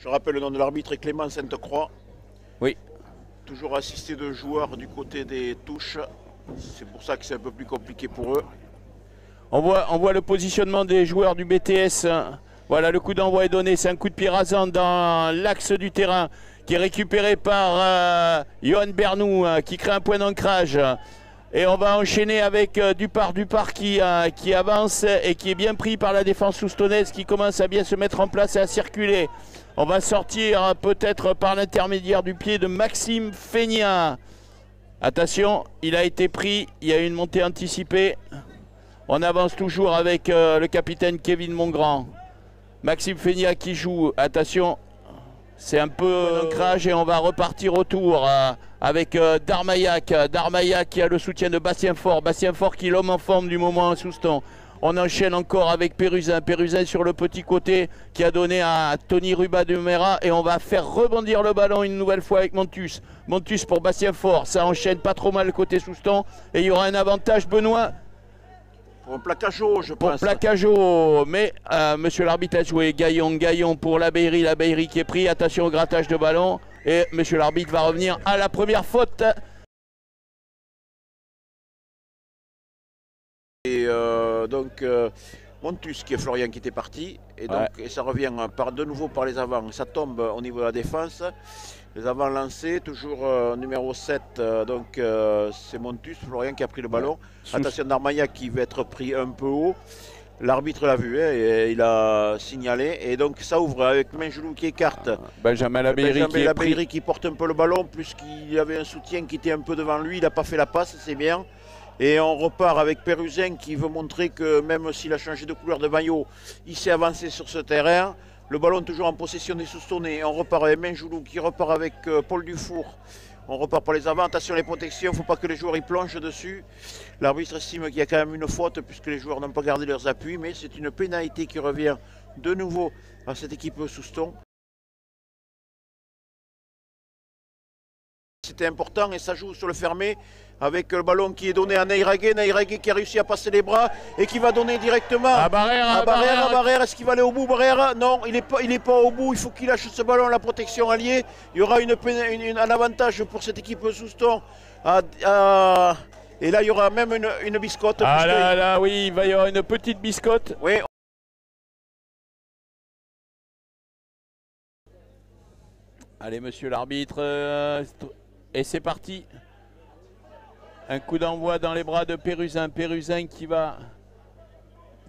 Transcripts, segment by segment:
Je rappelle le nom de l'arbitre est Clément Sainte-Croix. Oui. Toujours assisté de joueurs du côté des touches. C'est pour ça que c'est un peu plus compliqué pour eux. On voit le positionnement des joueurs du BTS. Voilà, le coup d'envoi est donné. C'est un coup de pied rasant dans l'axe du terrain qui est récupéré par Johan Bernou qui crée un point d'ancrage. Et on va enchaîner avec Dupart qui avance et qui est bien pris par la défense soustonnaise qui commence à bien se mettre en place et à circuler. On va sortir peut-être par l'intermédiaire du pied de Maxime Feigna. Attention, il a été pris, il y a une montée anticipée. On avance toujours avec le capitaine Kevin Mongrand. Maxime Feigna qui joue, attention, c'est un peu d'ancrage et on va repartir autour avec Darmaillac. Darmaillac qui a le soutien de Bastien Fort. Bastien Fort qui est l'homme en forme du moment à Souston. On enchaîne encore avec Pérusin. Pérusin sur le petit côté qui a donné à Tony Ruba de Mera. Et on va faire rebondir le ballon une nouvelle fois avec Montus. Montus pour Bastien Fort. Ça enchaîne pas trop mal côté Souston. Et il y aura un avantage, Benoît. Pour un plaquage haut, je pense. Pour plaquage haut, mais monsieur l'arbitre a joué Gaillon pour Labeyrie qui est pris, attention au grattage de ballon, et monsieur l'arbitre va revenir à la première faute. Et donc Montus qui est Florian qui était parti, et donc et ça revient de nouveau par les avants, ça tombe au niveau de la défense. Les avants lancés, toujours numéro 7, donc c'est Montus, Florian qui a pris le ballon. Attention Darmaillac qui va être pris un peu haut. L'arbitre l'a vu et il a signalé. Et donc ça ouvre avec Minjoulou qui écarte. Benjamin Labeyrie qui porte un peu le ballon, plus qu'il avait un soutien qui était un peu devant lui. Il n'a pas fait la passe, c'est bien. Et on repart avec Pérusin qui veut montrer que même s'il a changé de couleur de maillot, il s'est avancé sur ce terrain. Le ballon toujours en possession des Soustonnais. On repart avec Minjoulou qui repart avec Paul Dufour. On repart pour les avants. Attention les protections, il ne faut pas que les joueurs y plongent dessus. L'arbitre estime qu'il y a quand même une faute puisque les joueurs n'ont pas gardé leurs appuis. Mais c'est une pénalité qui revient de nouveau à cette équipe Souston. C'était important et ça joue sur le fermé avec le ballon qui est donné à Naïragué. Naïragué qui a réussi à passer les bras et qui va donner directement à Barrère. Est-ce qu'il va aller au bout, Barrère? Non, il n'est pas au bout. Il faut qu'il lâche ce ballon, la protection alliée. Il y aura un avantage pour cette équipe Souston. Et là, il y aura même une biscotte. Ah là, oui, il va y avoir une petite biscotte. Oui. Allez, monsieur l'arbitre. Et c'est parti. Un coup d'envoi dans les bras de Pérusin. Pérusin qui va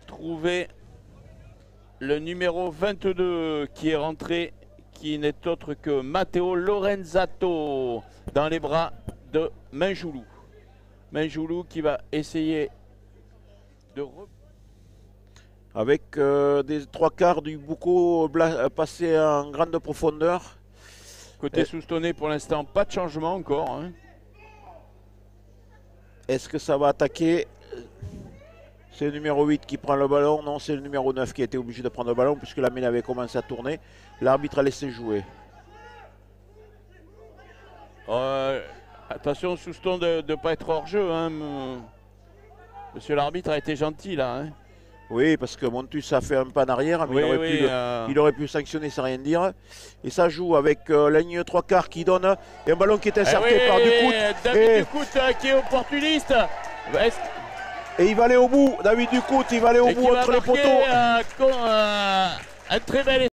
trouver le numéro 22 qui est rentré, qui n'est autre que Matteo Lorenzato dans les bras de Minjoulou. Minjoulou qui va essayer de... Avec des trois quarts du Boucau passé en grande profondeur. Côté Soustonné, pour l'instant, pas de changement encore. Hein. Est-ce que ça va attaquer? C'est le numéro 8 qui prend le ballon. Non, c'est le numéro 9 qui a été obligé de prendre le ballon puisque la mêlée avait commencé à tourner. L'arbitre a laissé jouer. Attention, Souston de ne pas être hors jeu. Hein. Monsieur l'arbitre a été gentil là. Hein. Oui, parce que Montus a fait un pas en arrière, mais il aurait pu sanctionner sans rien dire. Et ça joue avec la ligne 3 quarts qui donne et un ballon qui est inserté par Ducout. David Ducout qui est opportuniste. Et il va aller au bout. David Ducout, il va aller au bout entre les poteaux. Un très bel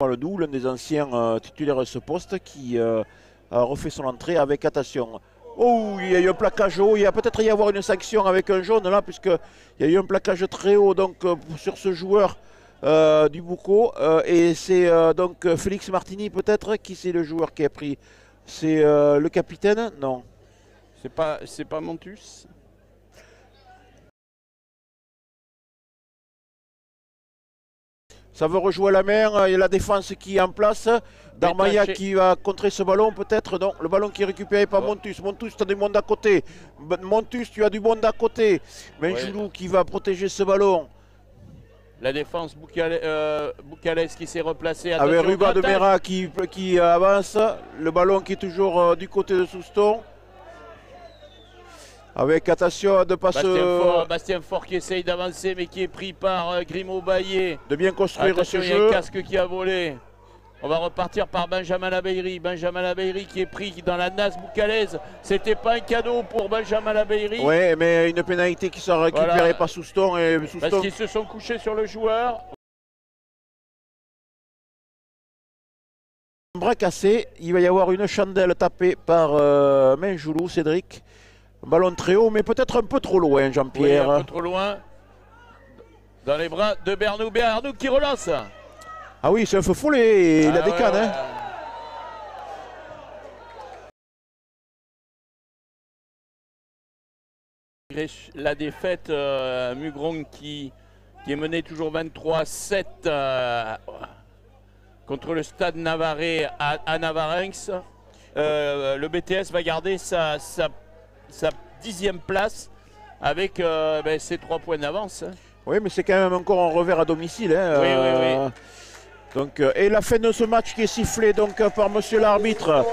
Le Doubs, l'un des anciens titulaires de ce poste, qui a refait son entrée avec attention. Oh, il y a eu un plaquage haut, il va peut-être y avoir une sanction avec un jaune là, puisqu'il y a eu un plaquage très haut donc, sur ce joueur du Boucau. Et c'est donc Félix Martini peut-être, qui c'est le joueur qui a pris? C'est le capitaine? Non. C'est pas Montus? Ça veut rejouer la main, il y a la défense qui est en place. Darmaillac qui va contrer ce ballon peut-être. Non, le ballon qui est récupéré par Montus. Montus, tu as du monde à côté. Montus, tu as du monde à côté. Minjoulou qui va protéger ce ballon. La défense, Boucalès qui s'est replacé. Avec Ruba de Mera qui avance. Le ballon qui est toujours du côté de Souston. Avec attention de pas Bastien Faure qui essaye d'avancer mais qui est pris par Grimaud Baillet. de bien construire Attention, ce il y a jeu. un casque qui a volé. On va repartir par Benjamin Labeillerie. Benjamin Labeillerie qui est pris dans la nasse boucalaise. C'était pas un cadeau pour Benjamin Labeillerie. Oui, mais une pénalité qui sera récupérée Voilà. par Souston. Et Souston... Parce qu'ils se sont couchés sur le joueur. Bras cassé, il va y avoir une chandelle tapée par Menjoulou, Cédric. Un ballon très haut, mais peut-être un peu trop loin, Oui, Jean-Pierre. un peu trop loin. Dans les bras de Bernou. Bernou qui relance. Ah oui, c'est un feu follet, il a des cannes. Hein. La défaite, Mugron qui est mené toujours 23-7 contre le Stade Navarrais à Navarinx. Le BTS va garder sa 10e place avec ses 3 points d'avance. Oui, mais c'est quand même encore un revers à domicile. Hein. Oui. Donc, et la fin de ce match qui est sifflé donc, par monsieur l'arbitre